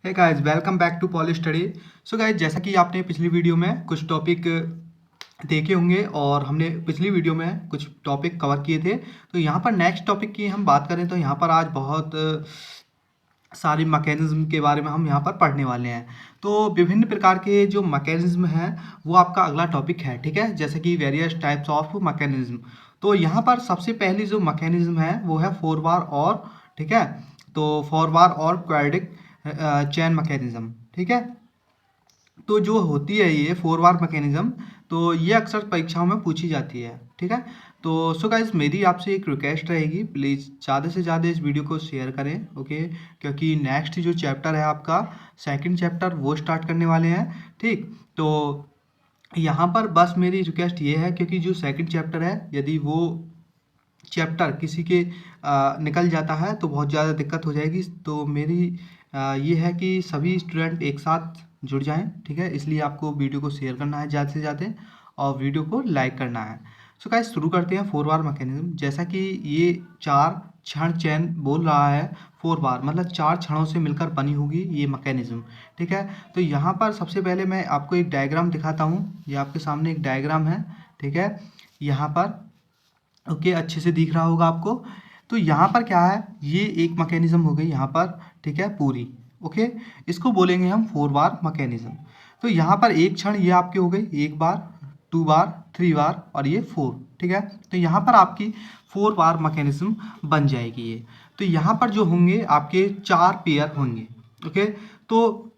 Hey guys, welcome back to Poly Study. So guys, जैसा कि आपने पिछली वीडियो में कुछ टॉपिक देखे होंगे और हमने पिछली वीडियो में कुछ टॉपिक कवर किए थे। तो यहाँ पर नेक्स्ट टॉपिक की हम बात करें तो यहाँ पर आज बहुत सारी मैकेनिज्म के बारे में हम यहाँ पर पढ़ने वाले हैं। तो विभिन्न प्रकार के जो मैकेनिज्म हैं वो आपका अगला टॉपिक है, ठीक है। जैसे कि वेरियस टाइप्स ऑफ मैकेनिज्म। तो यहाँ पर सबसे पहली जो मैकेनिज्म है वो है फोरवार और, ठीक है। तो फोरवार और क्वाड्रिक चेन मैकेनिज्म, ठीक है। तो जो होती है ये फोरवार मैकेनिज्म, तो ये अक्सर परीक्षाओं में पूछी जाती है, ठीक है। तो सो गाइस, मेरी आपसे एक रिक्वेस्ट रहेगी, प्लीज़ ज़्यादा से ज़्यादा इस वीडियो को शेयर करें, ओके। क्योंकि नेक्स्ट जो चैप्टर है आपका सेकंड चैप्टर वो स्टार्ट करने वाले हैं, ठीक। तो यहाँ पर बस मेरी रिक्वेस्ट ये है, क्योंकि जो सेकंड चैप्टर है यदि वो चैप्टर किसी के निकल जाता है तो बहुत ज़्यादा दिक्कत हो जाएगी। तो मेरी ये है कि सभी स्टूडेंट एक साथ जुड़ जाएं, ठीक है। इसलिए आपको वीडियो को शेयर करना है ज़्यादा से ज़्यादा और वीडियो को लाइक करना है। सो गाइस, शुरू करते हैं फोर बार मैकेनिज्म। जैसा कि ये चार क्षण चैन बोल रहा है, फोर बार मतलब चार क्षणों से मिलकर बनी होगी ये मैकेनिज्म, ठीक है। तो यहाँ पर सबसे पहले मैं आपको एक डायग्राम दिखाता हूँ। ये आपके सामने एक डायग्राम है, ठीक है। यहाँ पर ओके, अच्छे से दिख रहा होगा आपको। तो यहाँ पर क्या है, ये एक मैकेनिज्म हो गई यहाँ पर, ठीक है, पूरी, ओके। इसको बोलेंगे हम फोर बार मैकेनिज्म। तो यहाँ पर एक क्षण ये आपके हो गई, एक बार, टू बार, थ्री बार और ये फोर, ठीक है। तो यहाँ पर आपकी फोर बार मैकेनिज्म बन जाएगी ये। तो यहाँ पर जो होंगे आपके चार पेयर होंगे, ओके। तो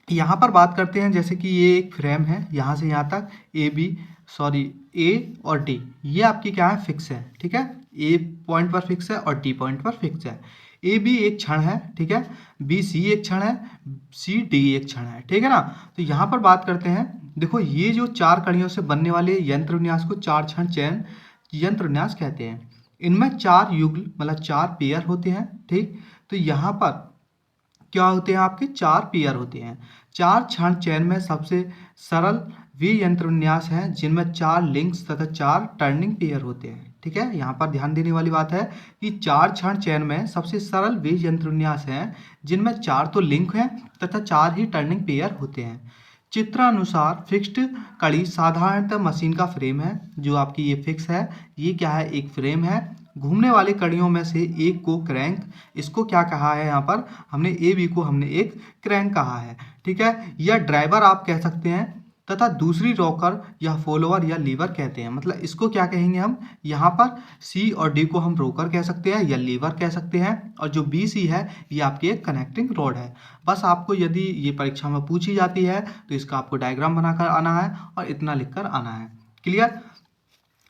यहाँ पर बात करते हैं, जैसे कि ये एक फ्रेम है, यहाँ से यहाँ तक ए और डी, ये आपकी क्या है, फिक्स है, ठीक है। ए पॉइंट पर फिक्स है और डी पॉइंट पर फिक्स है। ए बी एक क्षण है, ठीक है। बी सी एक क्षण है, सी डी एक क्षण है, ठीक है ना। तो यहाँ पर बात करते हैं, देखो ये जो चार कड़ियों से बनने वाले यंत्र विन्यास को चार क्षण चैन यंत्र विन्यास कहते हैं। इनमें चार युगल मतलब चार पेयर होते हैं, ठीक। तो यहाँ पर क्या होते हैं, आपके चार पेयर होते हैं। चार क्षण चैन में सबसे सरल वे यंत्र विन्यास हैं जिनमें चार लिंक्स तथा चार टर्निंग पेयर होते हैं, ठीक है। यहाँ पर ध्यान देने वाली बात है कि चार क्षण चैन में सबसे सरल वे यंत्र विन्यास हैं जिनमें चार तो लिंक हैं तथा चार ही टर्निंग पेयर होते हैं। चित्रानुसार फिक्स्ड कड़ी साधारणतः मशीन का फ्रेम है। जो आपकी ये फिक्स है, ये क्या है, एक फ्रेम है। घूमने वाली कड़ियों में से एक को क्रैंक, इसको क्या कहा है, यहाँ पर हमने ए बी को हमने एक क्रैंक कहा है, ठीक है। या ड्राइवर आप कह सकते हैं तथा दूसरी रॉकर या फॉलोअर या लीवर कहते हैं। मतलब इसको क्या कहेंगे हम, यहाँ पर सी और डी को हम रॉकर कह सकते हैं या लीवर कह सकते हैं, और जो बी सी है ये आपकी एक कनेक्टिंग रॉड है। बस आपको यदि ये परीक्षा में पूछी जाती है तो इसका आपको डायग्राम बनाकर आना है और इतना लिखकर आना है। क्लियर।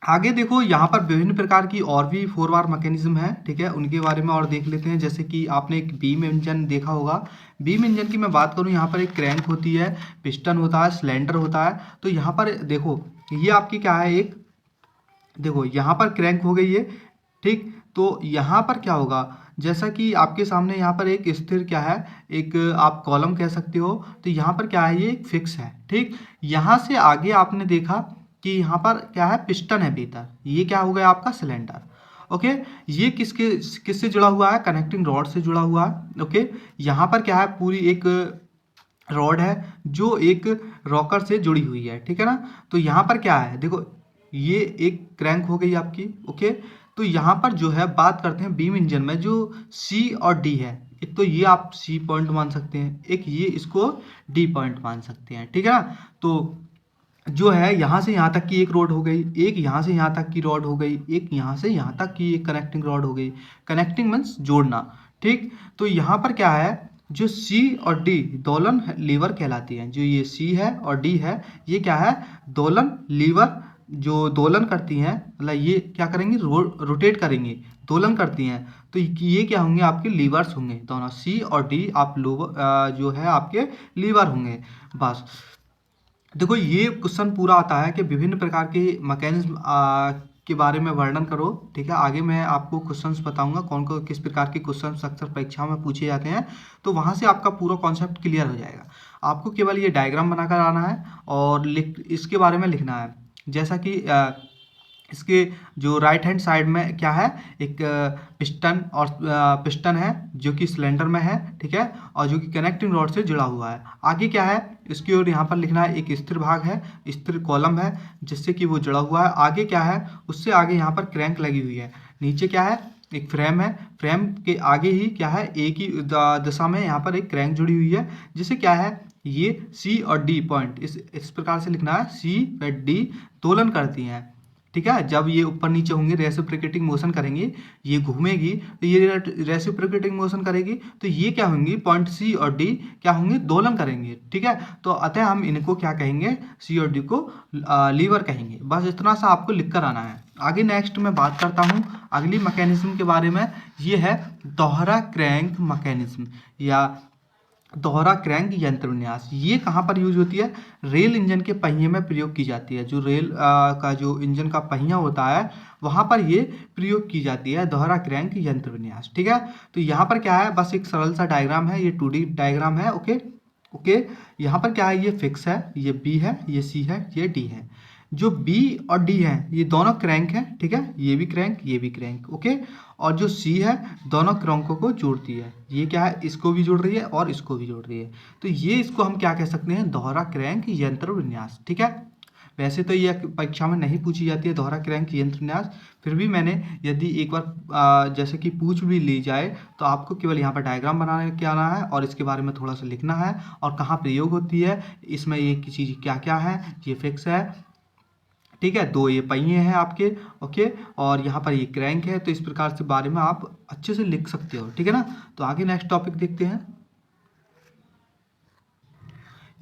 आगे देखो, यहाँ पर विभिन्न प्रकार की और भी फोर बार मैकेनिज्म है, ठीक है। उनके बारे में और देख लेते हैं। जैसे कि आपने एक बीम इंजन देखा होगा। बीम इंजन की मैं बात करूँ, यहाँ पर एक क्रैंक होती है, पिस्टन होता है, सिलेंडर होता है। तो यहाँ पर देखो, ये आपकी क्या है, एक देखो यहाँ पर क्रैंक हो गई है, ठीक। तो यहाँ पर क्या होगा, जैसा कि आपके सामने यहाँ पर एक स्थिर क्या है, एक आप कॉलम कह सकते हो। तो यहाँ पर क्या है, ये एक फिक्स है, ठीक। यहाँ से आगे आपने देखा कि यहाँ पर क्या है, पिस्टन है भीतर, ये क्या हो गया आपका सिलेंडर, ओके। ये किससे जुड़ा हुआ है, कनेक्टिंग रॉड से जुड़ा हुआ है, ओके। यहाँ पर क्या है, पूरी एक रॉड है जो एक रॉकर से जुड़ी हुई है, ठीक है ना। तो यहाँ पर क्या है, देखो ये एक क्रैंक हो गई आपकी, ओके। तो यहाँ पर जो है बात करते हैं बीम इंजन में जो सी और डी है, एक तो ये आप सी पॉइंट मान सकते हैं, एक ये इसको डी पॉइंट मान सकते हैं, ठीक है ना। तो जो है यहाँ से यहाँ तक की एक रॉड हो गई, एक यहाँ से यहाँ तक की रॉड हो गई, एक यहाँ से यहाँ तक की एक कनेक्टिंग रॉड हो गई। कनेक्टिंग मीन्स जोड़ना, ठीक। तो यहाँ पर क्या है, जो सी और डी दोलन लीवर कहलाती हैं। जो ये सी है और डी है, ये क्या है, दोलन लीवर, जो दोलन करती हैं, मतलब ये क्या करेंगी, रोटेट करेंगे, दोलन करती हैं। तो ये क्या होंगे, आपके लीवर्स होंगे दोनों, सी और डी आप जो है आपके लीवर होंगे। बस देखो, ये क्वेश्चन पूरा आता है कि विभिन्न प्रकार के मैकेनिज्म के बारे में वर्णन करो, ठीक है। आगे मैं आपको क्वेश्चंस बताऊंगा कौन कौन किस प्रकार के क्वेश्चंस अक्सर परीक्षाओं में पूछे जाते हैं। तो वहां से आपका पूरा कॉन्सेप्ट क्लियर हो जाएगा। आपको केवल ये डायग्राम बनाकर आना है और इसके बारे में लिखना है। जैसा कि इसके जो राइट हैंड साइड में क्या है, एक पिस्टन है जो कि सिलेंडर में है, ठीक है, और जो कि कनेक्टिंग रॉड से जुड़ा हुआ है। आगे क्या है, इसकी ओर यहाँ पर लिखना है एक स्थिर भाग है, स्थिर कॉलम है जिससे कि वो जुड़ा हुआ है। आगे क्या है, उससे आगे यहाँ पर क्रैंक लगी हुई है। नीचे क्या है, एक फ्रेम है, फ्रेम के आगे ही क्या है, एक ही दिशा में यहाँ पर एक क्रैंक जुड़ी हुई है, जिसे क्या है, ये सी और डी पॉइंट इस प्रकार से लिखना है, सी व डी दोलन करती हैं, ठीक है। जब ये ऊपर नीचे होंगे, रेसिप्रोकेटिंग मोशन करेंगे, ये घूमेगी तो ये रेसिप्रोकेटिंग मोशन करेगी, तो ये क्या होंगी, पॉइंट सी और डी क्या होंगे, दोलन करेंगे, ठीक है। तो अतः हम इनको क्या कहेंगे, सी और डी को लीवर कहेंगे। बस इतना सा आपको लिख कर आना है। आगे नेक्स्ट मैं बात करता हूँ अगली मैकेनिज्म के बारे में। ये है दोहरा क्रैंक मैकेनिज्म या दोहरा क्रैंक यंत्र विन्यास। ये कहाँ पर यूज होती है, रेल इंजन के पहिए में प्रयोग की जाती है। जो रेल का जो इंजन का पहिया होता है वहाँ पर ये प्रयोग की जाती है, दोहरा क्रैंक यंत्र विन्यास, ठीक है। तो यहाँ पर क्या है, बस एक सरल सा डायग्राम है, ये 2D डायग्राम है, ओके ओके। यहाँ पर क्या है, ये फिक्स है, ये बी है, ये सी है, ये डी है। जो बी और डी है ये दोनों क्रैंक है, ठीक है, ये भी क्रैंक, ये भी क्रैंक, ओके। और जो सी है दोनों क्रैंकों को जोड़ती है, ये क्या है, इसको भी जोड़ रही है और इसको भी जोड़ रही है। तो ये इसको हम क्या कह सकते हैं, दोहरा क्रैंक यंत्र विन्यास, ठीक है। वैसे तो ये परीक्षा में नहीं पूछी जाती है दोहरा क्रैंक यंत्र विन्यास, फिर भी मैंने यदि एक बार जैसे कि पूछ भी ली जाए तो आपको केवल यहाँ पर डायग्राम बनाने के आना है और इसके बारे में थोड़ा सा लिखना है और कहाँ प्रयोग होती है, इसमें ये चीज़ क्या क्या है, ये फिक्स है, ठीक है, दो ये पहिए हैं आपके, ओके, और यहाँ पर ये क्रैंक है। तो इस प्रकार से बारे में आप अच्छे से लिख सकते हो, ठीक है ना। तो आगे नेक्स्ट टॉपिक देखते हैं।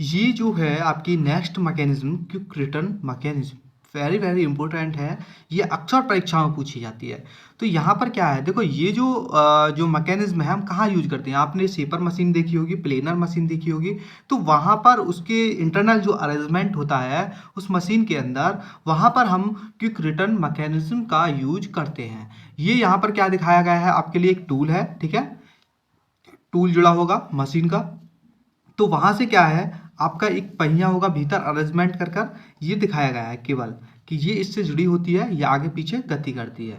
ये जो है आपकी next mechanism, quick return mechanism, very very important है, ये अक्सर परीक्षा में पूछी जाती है। तो यहाँ पर क्या है, देखो ये जो मैकेनिज्म है हम कहाँ यूज करते हैं, आपने शेपर मशीन देखी होगी, प्लेनर मशीन देखी होगी, तो वहाँ पर उसके इंटरनल जो अरेंजमेंट होता है उस मशीन के अंदर, वहाँ पर हम क्विक रिटर्न मैकेनिज्म का यूज करते हैं। ये यहाँ पर क्या दिखाया गया है, आपके लिए एक टूल है, ठीक है, टूल जुड़ा होगा मशीन का। तो वहाँ से क्या है, आपका एक पहिया होगा भीतर अरेंजमेंट कर कर, ये दिखाया गया है केवल कि ये इससे जुड़ी होती है, ये आगे पीछे गति करती है।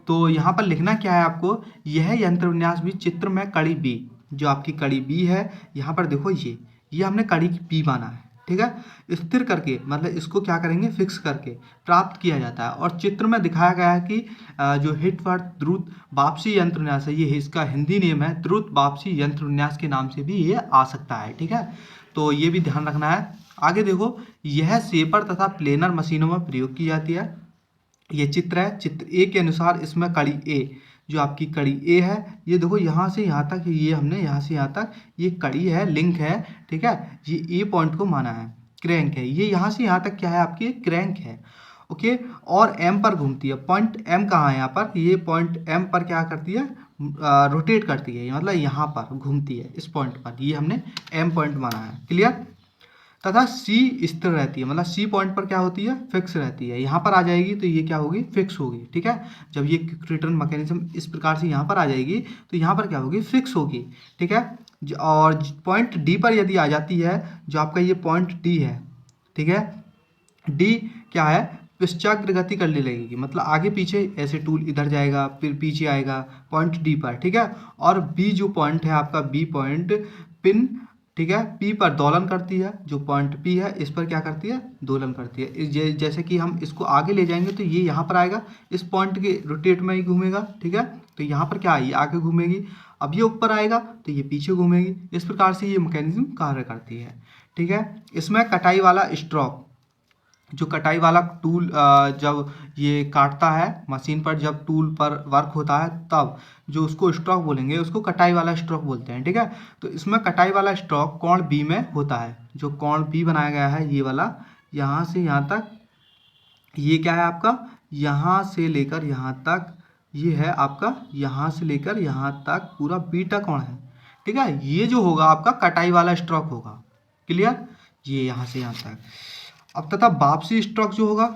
तो यहाँ पर लिखना क्या है आपको, यह यंत्र विन्यास भी चित्र में कड़ी बी, जो आपकी कड़ी बी है, यहाँ पर देखो ये हमने कड़ी की बी माना है, ठीक है। स्थिर करके मतलब इसको क्या करेंगे, फिक्स करके प्राप्त किया जाता है। और चित्र में दिखाया गया है कि जो हिटवर्थ द्रुत वापसी यंत्र विन्यास है, ये इसका हिंदी नेम है, द्रुत वापसी यंत्र विन्यास के नाम से भी ये आ सकता है, ठीक है। तो ये भी ध्यान रखना है। आगे देखो, यह शेपर तथा प्लेनर मशीनों में प्रयोग की जाती है। ये चित्र है, चित्र ए के अनुसार इसमें कड़ी ए, जो आपकी कड़ी ए है, ये देखो यहाँ से यहाँ तक, ये हमने यहाँ से यहाँ तक ये कड़ी है, लिंक है, ठीक है, ये ए पॉइंट को माना है, क्रैंक है, ये यहाँ से यहाँ तक क्या है, आपकी क्रैंक है, ओके। और एम पर घूमती है, पॉइंट एम कहाँ है, यहाँ पर ये पॉइंट एम पर क्या करती है, रोटेट करती है, मतलब यहाँ पर घूमती है, इस पॉइंट पर, ये हमने एम पॉइंट माना है, क्लियर। तथा सी स्थिर रहती है, मतलब सी पॉइंट पर क्या होती है, फिक्स रहती है, यहाँ पर आ जाएगी तो ये क्या होगी, फिक्स होगी, ठीक है। जब ये क्विक रिटर्न मैकेनिज्म इस प्रकार से यहाँ पर आ जाएगी तो यहाँ पर क्या होगी, फिक्स होगी, ठीक है। और पॉइंट डी पर यदि आ जाती है, जो आपका ये पॉइंट डी है, ठीक है, डी क्या है, पश्चाग्र गति करने लगेगी, मतलब आगे पीछे ऐसे टूल इधर जाएगा फिर पीछे आएगा पॉइंट डी पर, ठीक है। और बी जो पॉइंट है आपका, बी पॉइंट पिन, ठीक है, पी पर दोलन करती है, जो पॉइंट पी है इस पर क्या करती है, दोलन करती है। जैसे कि हम इसको आगे ले जाएंगे तो ये यहाँ पर आएगा, इस पॉइंट के रोटेट में ही घूमेगा, ठीक है। तो यहाँ पर क्या है, ये आगे घूमेगी, अब ये ऊपर आएगा तो ये पीछे घूमेगी, इस प्रकार से ये मैकेनिज्म कार्य करती है, ठीक है। इसमें कटाई वाला स्ट्रोक, जो कटाई वाला टूल जब ये काटता है मशीन पर, जब टूल पर वर्क होता है तब जो उसको स्ट्रोक बोलेंगे, उसको कटाई वाला स्ट्रोक बोलते हैं, ठीक है। तो इसमें कटाई वाला स्ट्रोक कोण बी में होता है, जो कोण बी बनाया गया है ये वाला, यहाँ से यहाँ तक, ये क्या है आपका, यहाँ से लेकर यहाँ तक, ये है आपका यहाँ से लेकर यहाँ तक पूरा बीटा कोण है, ठीक है। ये जो होगा आपका कटाई वाला स्ट्रोक होगा, क्लियर, ये यहाँ से यहाँ तक। अब तथा वापसी स्ट्रोक जो होगा,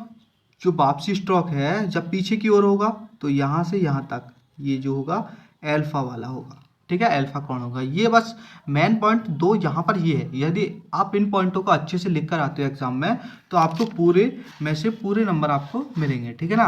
जो वापसी स्ट्रोक है जब पीछे की ओर होगा तो यहाँ से यहाँ तक, ये जो होगा एल्फा वाला होगा, ठीक है, अल्फा कोण होगा। ये बस मेन पॉइंट दो यहाँ पर ये है। यदि आप इन पॉइंटों को अच्छे से लिख कर आते हो एग्जाम में तो आपको पूरे में से पूरे नंबर आपको मिलेंगे, ठीक है ना।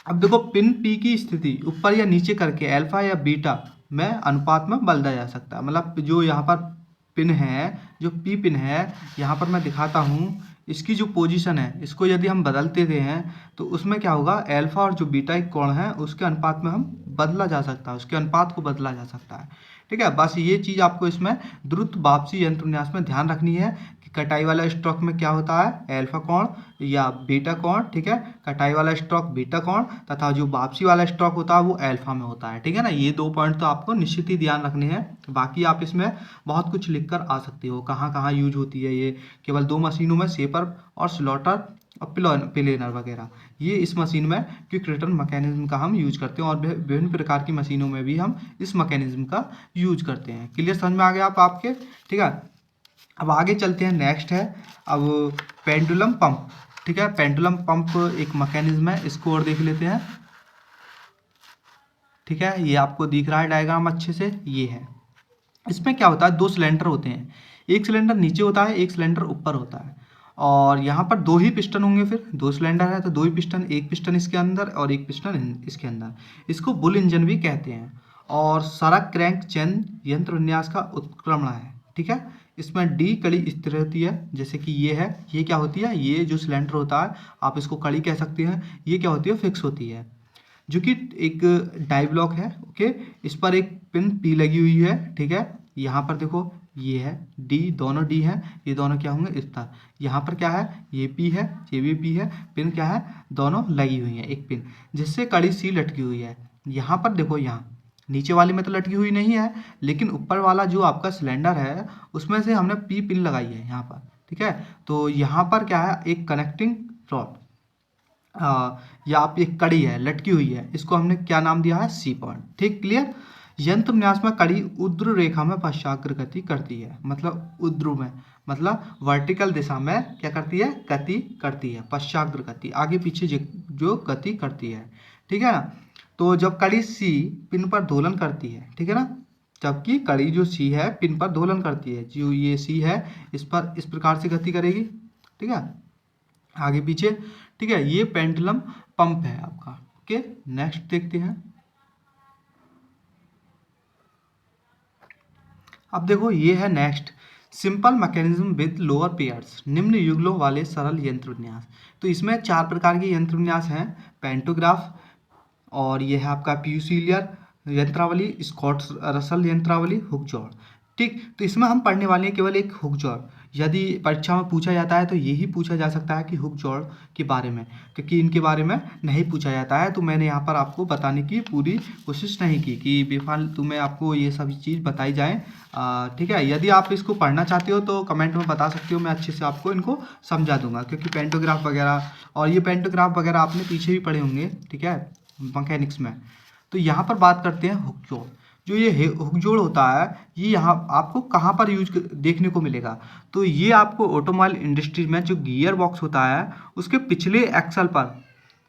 अब देखो पिन पी की स्थिति ऊपर या नीचे करके अल्फा या बीटा में अनुपात में बदला जा सकता है। मतलब जो यहाँ पर पिन है, जो पी पिन है, यहाँ पर मैं दिखाता हूँ, इसकी जो पोजीशन है इसको यदि हम बदलते थे हैं तो उसमें क्या होगा, अल्फा और जो बीटा एक कोण है उसके अनुपात में हम बदला जा सकता है, उसके अनुपात को बदला जा सकता है, ठीक है। बस ये चीज़ आपको इसमें द्रुत वापसी यंत्र विन्यास में ध्यान रखनी है कि कटाई वाला स्ट्रोक में क्या होता है, अल्फा कोण या बीटा कोण, ठीक है। कटाई वाला स्ट्रोक बीटा कोण तथा जो वापसी वाला स्ट्रोक होता है वो अल्फा में होता है, ठीक है ना। ये दो पॉइंट तो आपको निश्चित ही ध्यान रखने हैं। बाकी आप इसमें बहुत कुछ लिख कर आ सकते हो, कहाँ कहाँ यूज होती है ये। केवल दो मशीनों में, शेपर और स्लॉटर और प्लेनर वगैरह, ये इस मशीन में क्विक रिटर्न मैकेनिज्म का हम यूज करते हैं और विभिन्न प्रकार की मशीनों में भी हम इस मैकेनिज्म का यूज करते हैं। क्लियर, समझ में आ गया आप आपके, ठीक है। अब आगे चलते हैं, नेक्स्ट है अब पेंडुलम पंप, ठीक है। पेंडुलम पंप एक मैकेनिज्म है, इसको और देख लेते हैं, ठीक है। ये आपको दिख रहा है डायग्राम अच्छे से, ये है। इसमें क्या होता है, दो सिलेंडर होते हैं, एक सिलेंडर नीचे होता है, एक सिलेंडर ऊपर होता है, और यहाँ पर दो ही पिस्टन होंगे। फिर दो सिलेंडर है तो दो ही पिस्टन, एक पिस्टन इसके अंदर और एक पिस्टन इसके अंदर। इसको बुल इंजन भी कहते हैं और सड़क क्रैंक चेन यंत्र विन्यास का उत्क्रमण है, ठीक है। इसमें डी कड़ी स्थिर होती है, जैसे कि ये है, ये क्या होती है, ये जो सिलेंडर होता है आप इसको कड़ी कह सकते हैं, ये क्या होती है, फिक्स होती है, जो कि एक डाई ब्लॉक है, ओके। इस पर एक पिन पी लगी हुई है, ठीक है। यहाँ पर देखो ये है डी, दोनों डी है, ये दोनों क्या होंगे, इस तरह। यहाँ पर क्या है, ये पी है, ये भी पी है, पिन क्या है, दोनों लगी हुई है एक पिन, जिससे कड़ी सी लटकी हुई है। यहाँ पर देखो, यहाँ नीचे वाली में तो लटकी हुई नहीं है, लेकिन ऊपर वाला जो आपका सिलेंडर है उसमें से हमने पी पिन लगाई है यहाँ पर, ठीक है। तो यहाँ पर क्या है, एक कनेक्टिंग रॉड या आप एक कड़ी है लटकी हुई है, इसको हमने क्या नाम दिया है, सी पॉइंट, ठीक, क्लियर। यंत्र विन्यास में कड़ी उर्ध्व रेखा में पश्चाग्र गति करती है, मतलब उर्ध्व में, मतलब वर्टिकल दिशा में क्या करती है, गति करती है, पश्चाग्र गति, आगे पीछे जो गति करती है, ठीक है ना। तो जब कड़ी सी पिन पर दोलन करती है, ठीक है ना, जबकि कड़ी जो सी है पिन पर दोलन करती है, जो ये सी है इस पर इस प्रकार से गति करेगी, ठीक है, आगे पीछे, ठीक है। ये पेंडुलम पंप है आपका, ओके। नेक्स्ट देखते हैं। अब देखो ये है next, simple mechanism with lower pairs, निम्न युगलों वाले सरल यंत्र विन्यास। तो इसमें चार प्रकार के यंत्र विन्यास हैं, पेंटोग्राफ, और ये है आपका फ्यूसिलियर यंत्रावली, स्कॉट रसल यंत्रावली, हुक जोड़, ठीक। तो इसमें हम पढ़ने वाले हैं केवल एक हुक जोड़। यदि परीक्षा में पूछा जाता है तो यही पूछा जा सकता है कि हुक जोड़ के बारे में, क्योंकि इनके बारे में नहीं पूछा जाता है। तो मैंने यहाँ पर आपको बताने की पूरी कोशिश नहीं की कि बेफालतू में आपको ये सभी चीज़ बताई जाए, ठीक है। यदि आप इसको पढ़ना चाहते हो तो कमेंट में बता सकते हो, मैं अच्छे से आपको इनको समझा दूंगा, क्योंकि पेंटोग्राफ वगैरह और ये पेंटोग्राफ वगैरह आपने पीछे भी पढ़े होंगे, ठीक है, मैकेनिक्स में। तो यहाँ पर बात करते हैं हुक जोड़। जो ये हुक जोड़ होता है ये यहाँ आपको कहाँ पर यूज देखने को मिलेगा, तो ये आपको ऑटोमोबाइल इंडस्ट्री में जो गियर बॉक्स होता है उसके पिछले एक्सल पर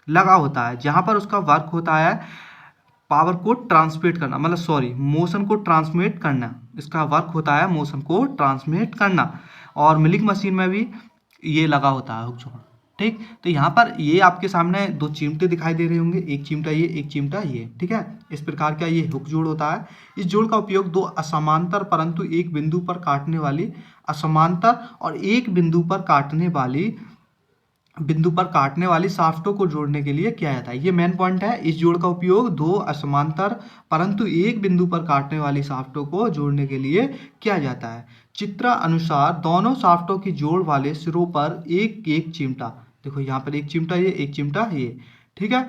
लगा होता है, जहाँ पर उसका वर्क होता है पावर को ट्रांसमिट करना, मतलब सॉरी मोशन को ट्रांसमिट करना, इसका वर्क होता है मोशन को ट्रांसमिट करना। और मिलिंग मशीन में भी ये लगा होता है हुक जोड़, ठीक। तो यहाँ पर ये आपके सामने दो चिमटे दिखाई दे रहे होंगे, एक चिमटा ये, एक चिमटा ये, ठीक है। इस प्रकार का ये हुक जोड़ होता है। इस जोड़ का उपयोग दो असमांतर परंतु एक बिंदु पर काटने वाली, असमांतर और एक बिंदु पर काटने वाली शाफ्टों को जोड़ने के लिए किया जाता है। ये मेन पॉइंट है, इस जोड़ का उपयोग दो असमांतर परंतु एक बिंदु पर काटने वाली शाफ्टों को जोड़ने के लिए किया जाता है। चित्र अनुसार दोनों शाफ्टों की जोड़ वाले सिरों पर एक एक चिमटा, देखो यहाँ पर एक चिमटा ये, एक चिमटा ये, ठीक है।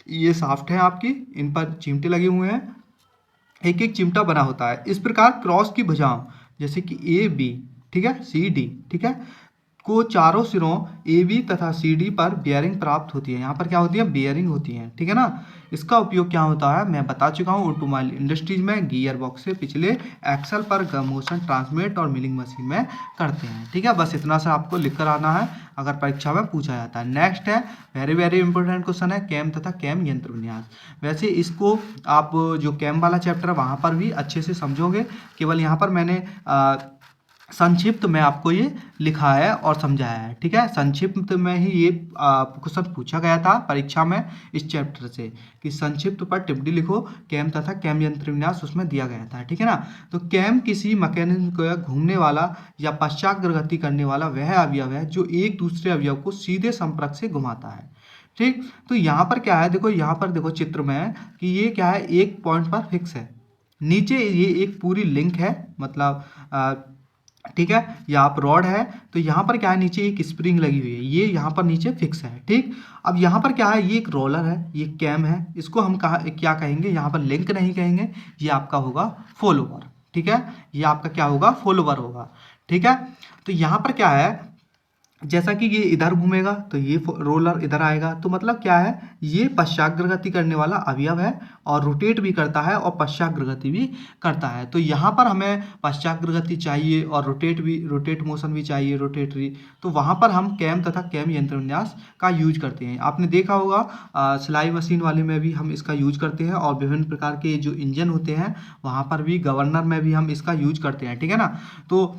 ये शाफ्ट है आपकी, इन पर चिमटे लगे हुए हैं, एक एक चिमटा बना होता है। इस प्रकार क्रॉस की भुजाओं जैसे कि ए बी, ठीक है, सी डी, ठीक है, को चारों सिरों ए बी तथा सी डी पर बेयरिंग प्राप्त होती है। यहाँ पर क्या होती है, बेयरिंग होती है, ठीक है ना। इसका उपयोग क्या होता है, मैं बता चुका हूँ, ऑटोमोबाइल इंडस्ट्रीज में गियर बॉक्स से पिछले एक्सल पर मोशन ट्रांसमिट और मिलिंग मशीन में करते हैं, ठीक है। बस इतना सा आपको लिख कर आना है अगर परीक्षा में पूछा जाता है। नेक्स्ट है वेरी वेरी इंपॉर्टेंट क्वेश्चन है कैम तथा कैम यंत्र विन्यास। वैसे इसको आप जो कैम वाला चैप्टर है वहाँ पर भी अच्छे से समझोगे, केवल यहाँ पर मैंने संक्षिप्त में आपको ये लिखा है और समझाया है, ठीक है। संक्षिप्त में ही ये क्वेश्चन पूछा गया था परीक्षा में इस चैप्टर से कि संक्षिप्त पर टिप्पणी लिखो कैम तथा कैम यंत्र विन्यास, उसमें दिया गया था, ठीक है ना। तो कैम किसी मैकेनिज्म को घूमने वाला या पश्चाग्रगति करने वाला वह अवयव है जो एक दूसरे अवयव को सीधे संपर्क से घुमाता है, ठीक। तो यहाँ पर क्या है, देखो यहाँ पर देखो चित्र में कि ये क्या है, एक पॉइंट पर फिक्स है, नीचे ये एक पूरी लिंक है, मतलब ठीक है, या आप रॉड है तो यहाँ पर क्या है, नीचे एक स्प्रिंग लगी हुई है, ये यहाँ पर नीचे फिक्स है, ठीक। अब यहाँ पर क्या है, ये एक रोलर है, ये कैम है, इसको हम क्या कहेंगे, यहाँ पर लिंक नहीं कहेंगे, ये आपका होगा फॉलोवर, ठीक है। ये आपका क्या होगा, फॉलोवर होगा, ठीक है। तो यहाँ पर क्या है, जैसा कि ये इधर घूमेगा तो ये रोलर इधर आएगा, तो मतलब क्या है, ये पश्चाग्रगति करने वाला अवयव है और रोटेट भी करता है और पश्चाग्रगति भी करता है। तो यहाँ पर हमें पश्चाग्रगति चाहिए और रोटेट मोशन भी चाहिए, रोटेटरी, तो वहाँ पर हम कैम तथा कैम यंत्र विन्यास का यूज करते हैं। आपने देखा होगा सिलाई मशीन वाले में भी हम इसका यूज करते हैं और विभिन्न प्रकार के जो इंजन होते हैं वहाँ पर भी, गवर्नर में भी हम इसका यूज करते हैं, ठीक है ना। तो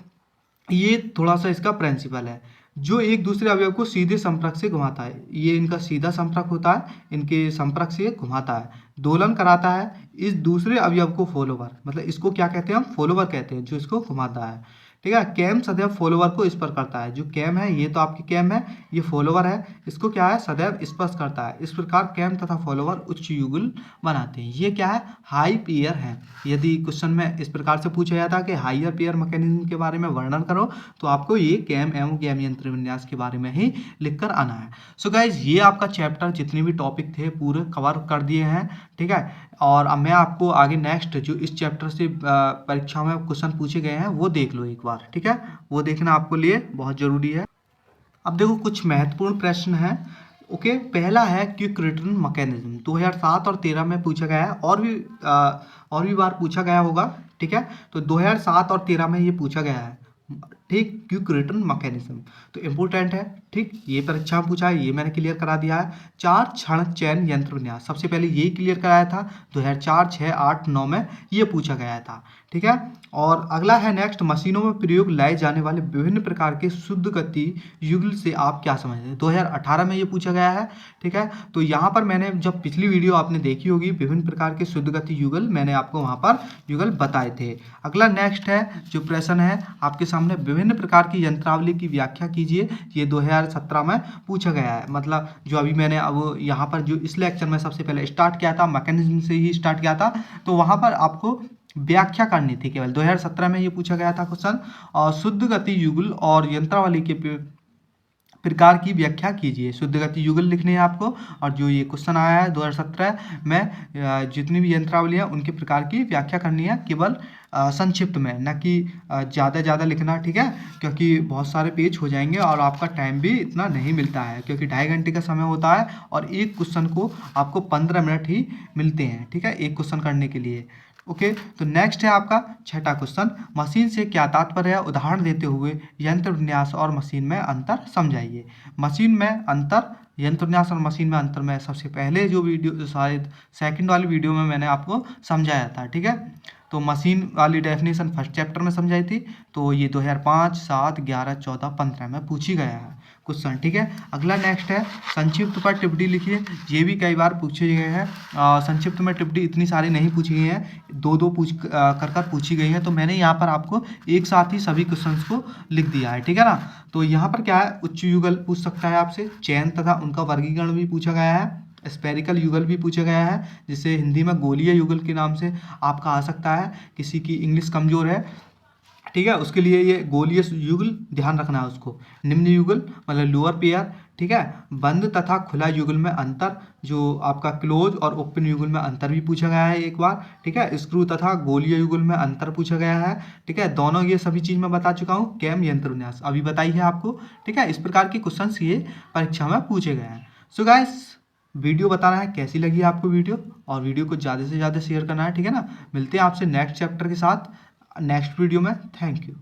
ये थोड़ा सा इसका प्रिंसिपल है, जो एक दूसरे अवयव को सीधे संपर्क से घुमाता है, ये इनका सीधा संपर्क होता है, इनके संपर्क से घुमाता है, दोलन कराता है इस दूसरे अवयव को फॉलोवर, मतलब इसको क्या कहते हैं, हम फॉलोवर कहते हैं जो इसको घुमाता है, ठीक है। कैम सदैव फॉलोवर को स्पर्श करता है, जो कैम है ये तो आपकी कैम है, ये फॉलोवर है, इसको क्या है, सदैव स्पर्श करता है। इस प्रकार कैम तथा फॉलोवर उच्च युगल बनाते हैं। ये क्या है, हाई पेयर है। यदि क्वेश्चन में इस प्रकार से पूछा जाता है कि हाइयर पेयर मैकेनिज्म के बारे में वर्णन करो, तो आपको ये कैम एवं कैम यंत्र विन्यास के बारे में ही लिख कर आना है। सो गाइज, ये आपका चैप्टर जितने भी टॉपिक थे पूरे कवर कर दिए हैं, ठीक है। और अब मैं आपको आगे नेक्स्ट जो इस चैप्टर से परीक्षा में क्वेश्चन पूछे गए हैं वो देख लो एक बार, ठीक है। वो देखना आपको लिए बहुत ज़रूरी है। अब देखो कुछ महत्वपूर्ण प्रश्न हैं, ओके। पहला है क्विक रिटर्न मैकेनिज्म, 2007 और 13 में पूछा गया है, और भी बार पूछा गया होगा, ठीक है। तो 2007 और 13 में ये पूछा गया है, ठीक, क्विक रिटर्न मैकेनिज्म, तो इम्पोर्टेंट है, ठीक। ये परीक्षा में पूछा है, ये मैंने क्लियर करा दिया है। 4 क्षण चयन यंत्र विन्यास, सबसे पहले यही क्लियर कराया था, 2004, 6, 8, 9 में ये पूछा गया था, ठीक है। और अगला है नेक्स्ट, मशीनों में प्रयोग लाए जाने वाले विभिन्न प्रकार के शुद्ध गति युगल से आप क्या समझते हैं, 2018 में ये पूछा गया है, ठीक है। तो यहाँ पर मैंने जब पिछली वीडियो आपने देखी होगी, विभिन्न प्रकार के शुद्ध गति युगल मैंने आपको वहाँ पर युगल बताए थे। अगला नेक्स्ट है जो प्रश्न है आपके सामने, विभिन्न प्रकार की यंत्रावली की व्याख्या कीजिए, ये 2017 में पूछा गया है। मतलब जो अभी मैंने अब यहाँ पर जो इस लेक्चर में सबसे पहले स्टार्ट किया था, मैकेनिज्म से ही स्टार्ट किया था, तो वहाँ पर आपको व्याख्या करनी थी केवल। 2017 में ये पूछा गया था क्वेश्चन, और शुद्ध गति युगल और यंत्रावली के प्रकार की व्याख्या कीजिए। शुद्ध गति युगल लिखने हैं आपको, और जो ये क्वेश्चन आया है 2017 में, जितनी भी यंत्रावली है उनके प्रकार की व्याख्या करनी है, केवल संक्षिप्त में, न कि ज़्यादा लिखना, ठीक है, क्योंकि बहुत सारे पेज हो जाएंगे और आपका टाइम भी इतना नहीं मिलता है, क्योंकि 2.5 घंटे का समय होता है और एक क्वेश्चन को आपको 15 मिनट ही मिलते हैं, ठीक है, एक क्वेश्चन करने के लिए, ओके। तो नेक्स्ट है आपका छठा क्वेश्चन, मशीन से क्या तात्पर्य है, उदाहरण देते हुए यंत्र विन्यास और मशीन में अंतर समझाइए। मशीन में अंतर, यंत्र विन्यास और मशीन में अंतर में सबसे पहले जो वीडियो, शायद सेकंड वाली वीडियो में मैंने आपको समझाया था, ठीक है। तो मशीन वाली डेफिनेशन फर्स्ट चैप्टर में समझाई थी, तो ये 2005, 7, 11, 14, 15 में पूछी गया है क्वेश्चन, ठीक है। अगला नेक्स्ट है संक्षिप्त पर टिप्पणी लिखिए, ये भी कई बार पूछे गए हैं। संक्षिप्त में टिप्पणी इतनी सारी नहीं पूछी गई हैं, दो कर पूछी गई हैं, तो मैंने यहाँ पर आपको एक साथ ही सभी क्वेश्चंस को लिख दिया है, ठीक है ना। तो यहाँ पर क्या है, उच्च युगल पूछ सकता है आपसे, चयन तथा उनका वर्गीकरण भी पूछा गया है, स्पेरिकल युगल भी पूछा गया है, जिसे हिंदी में गोलीय युगल के नाम से आपका आ सकता है। किसी की इंग्लिश कमजोर है, ठीक है, उसके लिए ये गोलीय युगल ध्यान रखना है उसको। निम्न युगल मतलब लोअर पेयर, ठीक है। बंद तथा खुला युगल में अंतर, जो आपका क्लोज और ओपन युगल में अंतर भी पूछा गया है एक बार, ठीक है। स्क्रू तथा गोलीय युगल में अंतर पूछा गया है, ठीक है। दोनों ये सभी चीज मैं बता चुका हूँ। कैम यंत्र विन्यास अभी बताई है आपको, ठीक है। इस प्रकार की क्वेश्चंस ये परीक्षा में पूछे गए हैं। सो गाइस, वीडियो बताना है कैसी लगी आपको वीडियो, और वीडियो को ज़्यादा से ज़्यादा शेयर करना है, ठीक है ना। मिलते हैं आपसे नेक्स्ट चैप्टर के साथ नेक्स्ट वीडियो में। Thank you.